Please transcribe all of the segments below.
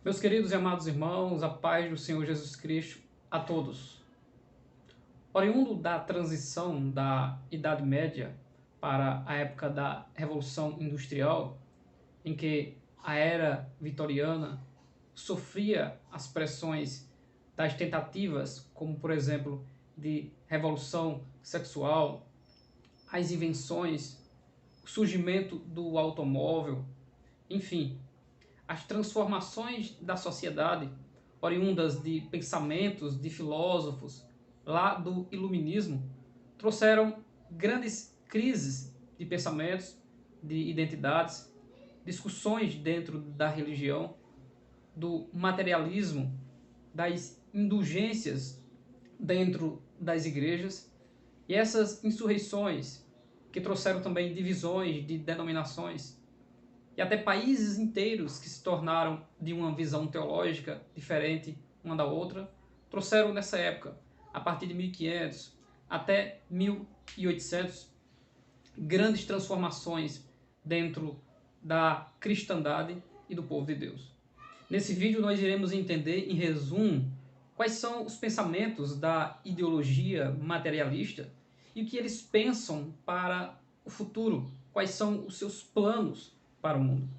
Meus queridos e amados irmãos, a paz do Senhor Jesus Cristo a todos. Oriundo da transição da Idade Média para a época da Revolução Industrial, em que a era vitoriana sofria as pressões das tentativas, como por exemplo, de revolução sexual, as invenções, o surgimento do automóvel, enfim, as transformações da sociedade, oriundas de pensamentos de filósofos lá do Iluminismo, trouxeram grandes crises de pensamentos, de identidades, discussões dentro da religião, do materialismo, das indulgências dentro das igrejas, e essas insurreições que trouxeram também divisões de denominações e até países inteiros que se tornaram de uma visão teológica diferente uma da outra, trouxeram nessa época, a partir de 1500 até 1800, grandes transformações dentro da cristandade e do povo de Deus. Nesse vídeo nós iremos entender, em resumo, quais são os pensamentos da ideologia materialista e o que eles pensam para o futuro, quais são os seus planos para o mundo.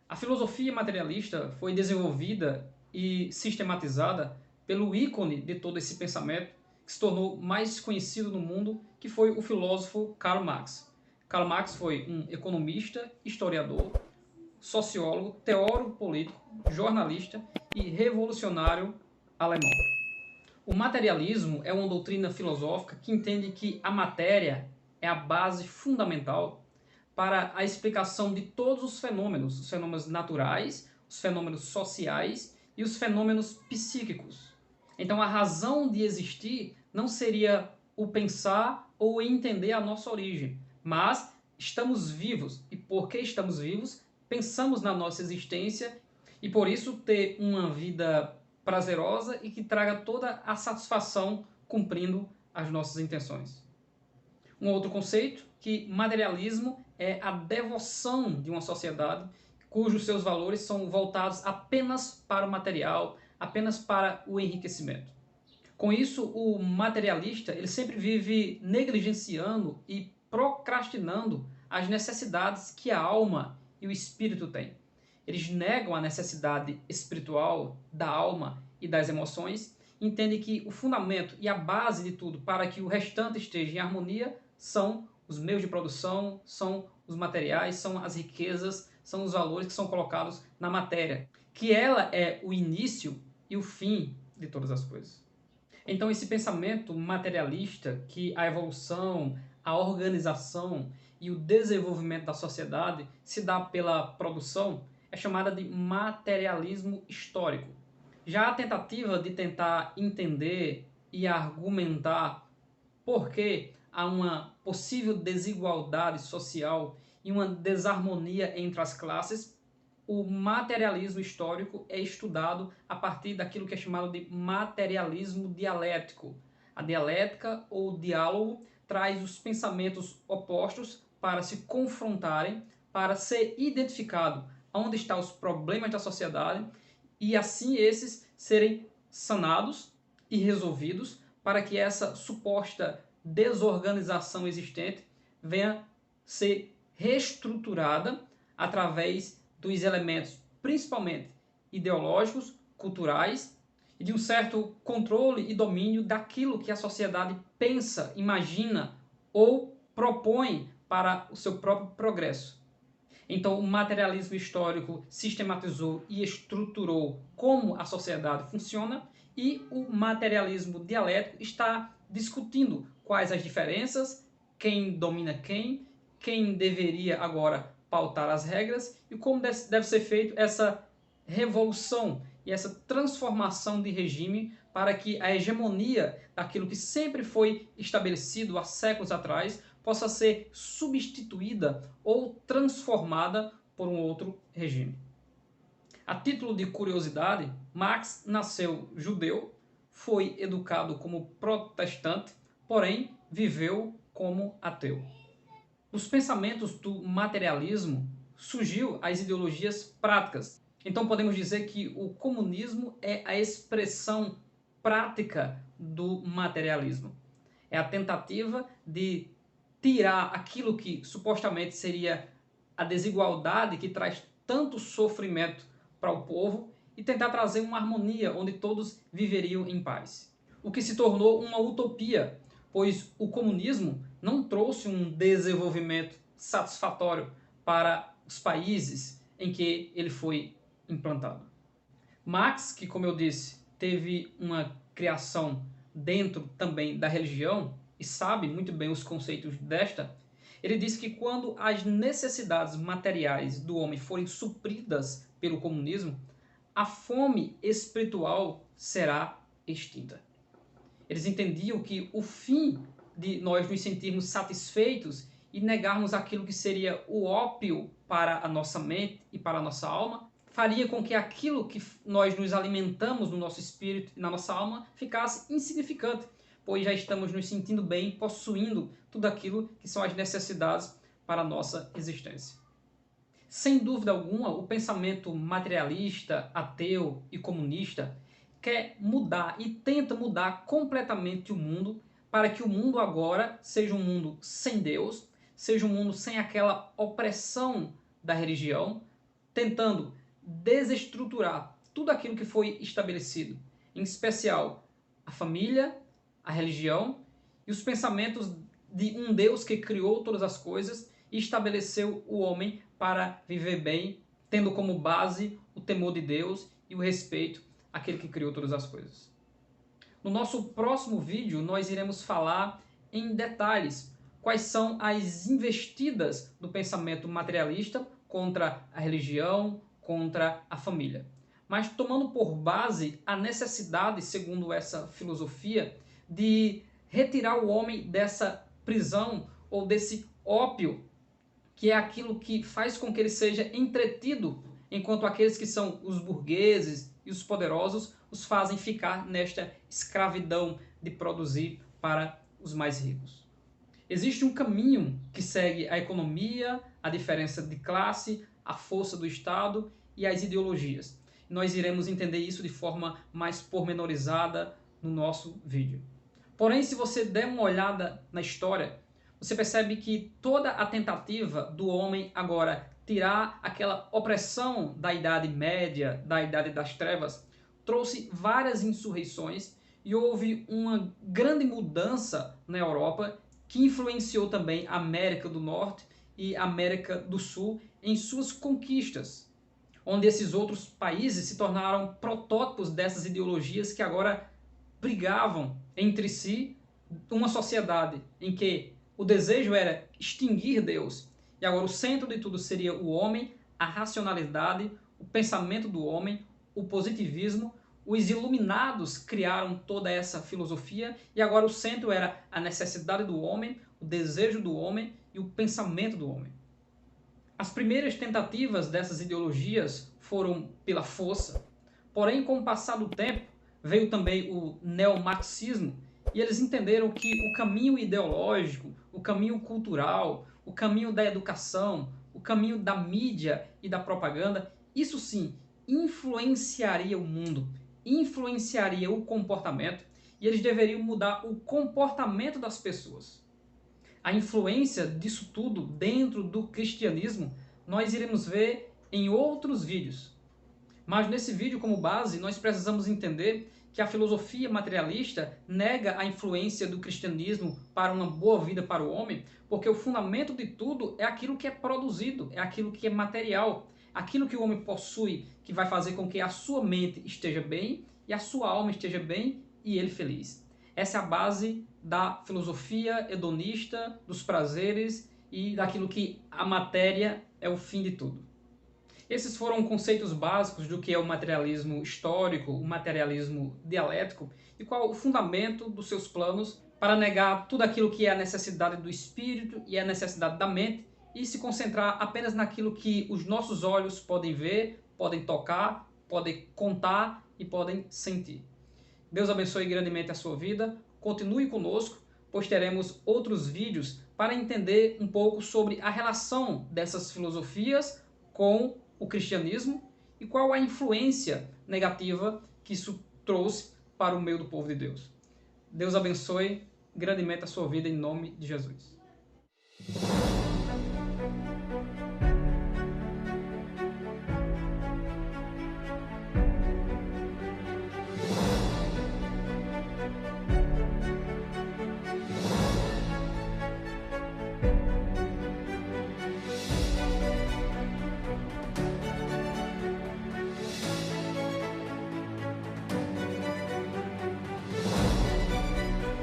A filosofia materialista foi desenvolvida e sistematizada pelo ícone de todo esse pensamento, que se tornou mais conhecido no mundo, que foi o filósofo Karl Marx. Karl Marx foi um economista, historiador, sociólogo, teórico político, jornalista e revolucionário alemão. O materialismo é uma doutrina filosófica que entende que a matéria é a base fundamental para a explicação de todos os fenômenos naturais, os fenômenos sociais e os fenômenos psíquicos. Então a razão de existir não seria o pensar ou entender a nossa origem, mas estamos vivos, e porque estamos vivos, pensamos na nossa existência e por isso ter uma vida prazerosa e que traga toda a satisfação cumprindo as nossas intenções. Um outro conceito, que materialismo é a devoção de uma sociedade cujos seus valores são voltados apenas para o material, apenas para o enriquecimento. Com isso, o materialista ele sempre vive negligenciando e procrastinando as necessidades que a alma e o espírito têm. Eles negam a necessidade espiritual da alma e das emoções, entendem que o fundamento e a base de tudo para que o restante esteja em harmonia são os meios de produção, são os materiais, são as riquezas, são os valores que são colocados na matéria, que ela é o início e o fim de todas as coisas. Então esse pensamento materialista que a evolução, a organização e o desenvolvimento da sociedade se dá pela produção é chamada de materialismo histórico. Já a tentativa de tentar entender e argumentar por que há uma possível desigualdade social e uma desarmonia entre as classes, o materialismo histórico é estudado a partir daquilo que é chamado de materialismo dialético. A dialética ou diálogo traz os pensamentos opostos para se confrontarem, para ser identificado onde estão os problemas da sociedade e assim esses serem sanados e resolvidos para que essa suposta desorganização existente venha ser reestruturada através dos elementos principalmente ideológicos, culturais e de um certo controle e domínio daquilo que a sociedade pensa, imagina ou propõe para o seu próprio progresso. Então, o materialismo histórico sistematizou e estruturou como a sociedade funciona e o materialismo dialético está discutindo quais as diferenças, quem domina quem deveria agora pautar as regras e como deve ser feito essa revolução e essa transformação de regime para que a hegemonia daquilo que sempre foi estabelecido há séculos atrás possa ser substituída ou transformada por um outro regime. A título de curiosidade, Marx nasceu judeu, foi educado como protestante, porém viveu como ateu. Dos pensamentos do materialismo surgiu as ideologias práticas, Então podemos dizer que o comunismo é a expressão prática do materialismo. É a tentativa de tirar aquilo que supostamente seria a desigualdade que traz tanto sofrimento para o povo e tentar trazer uma harmonia onde todos viveriam em paz. O que se tornou uma utopia, pois o comunismo não trouxe um desenvolvimento satisfatório para os países em que ele foi implantado. Marx, que como eu disse, teve uma criação dentro também da religião e sabe muito bem os conceitos desta, ele disse que quando as necessidades materiais do homem forem supridas pelo comunismo, a fome espiritual será extinta. Eles entendiam que o fim de nós nos sentirmos satisfeitos e negarmos aquilo que seria o ópio para a nossa mente e para a nossa alma, faria com que aquilo que nós nos alimentamos no nosso espírito e na nossa alma ficasse insignificante, pois já estamos nos sentindo bem, possuindo tudo aquilo que são as necessidades para a nossa existência. Sem dúvida alguma, o pensamento materialista, ateu e comunista quer mudar e tenta mudar completamente o mundo para que o mundo agora seja um mundo sem Deus, seja um mundo sem aquela opressão da religião, tentando desestruturar tudo aquilo que foi estabelecido, em especial a família, a religião e os pensamentos de um Deus que criou todas as coisas e estabeleceu o homem para viver bem, tendo como base o temor de Deus e o respeito àquele que criou todas as coisas. No nosso próximo vídeo, nós iremos falar em detalhes quais são as investidas do pensamento materialista contra a religião, contra a família. Mas tomando por base a necessidade, segundo essa filosofia, de retirar o homem dessa prisão ou desse ópio, que é aquilo que faz com que ele seja entretido, enquanto aqueles que são os burgueses e os poderosos os fazem ficar nesta escravidão de produzir para os mais ricos. Existe um caminho que segue a economia, a diferença de classe, a força do Estado e as ideologias. Nós iremos entender isso de forma mais pormenorizada no nosso vídeo. Porém, se você der uma olhada na história, você percebe que toda a tentativa do homem agora tirar aquela opressão da Idade Média, da Idade das Trevas, trouxe várias insurreições e houve uma grande mudança na Europa que influenciou também a América do Norte e a América do Sul em suas conquistas, onde esses outros países se tornaram protótipos dessas ideologias que agora brigavam entre si, uma sociedade em que o desejo era extinguir Deus e agora o centro de tudo seria o homem, a racionalidade, o pensamento do homem, o positivismo. Os iluminados criaram toda essa filosofia e agora o centro era a necessidade do homem, o desejo do homem e o pensamento do homem. As primeiras tentativas dessas ideologias foram pela força, porém com o passar do tempo veio também o neomarxismo e eles entenderam que o caminho ideológico, o caminho cultural, o caminho da educação, o caminho da mídia e da propaganda, isso sim influenciaria o mundo, influenciaria o comportamento e eles deveriam mudar o comportamento das pessoas. A influência disso tudo dentro do cristianismo nós iremos ver em outros vídeos. Mas nesse vídeo, como base, nós precisamos entender que a filosofia materialista nega a influência do cristianismo para uma boa vida para o homem, porque o fundamento de tudo é aquilo que é produzido, é aquilo que é material, aquilo que o homem possui, que vai fazer com que a sua mente esteja bem e a sua alma esteja bem e ele feliz. Essa é a base da filosofia hedonista, dos prazeres e daquilo que a matéria é o fim de tudo. Esses foram conceitos básicos do que é o materialismo histórico, o materialismo dialético e qual o fundamento dos seus planos para negar tudo aquilo que é a necessidade do espírito e a necessidade da mente e se concentrar apenas naquilo que os nossos olhos podem ver, podem tocar, podem contar e podem sentir. Deus abençoe grandemente a sua vida, continue conosco, pois teremos outros vídeos para entender um pouco sobre a relação dessas filosofias com o cristianismo e qual a influência negativa que isso trouxe para o meio do povo de Deus. Deus abençoe grandemente a sua vida em nome de Jesus.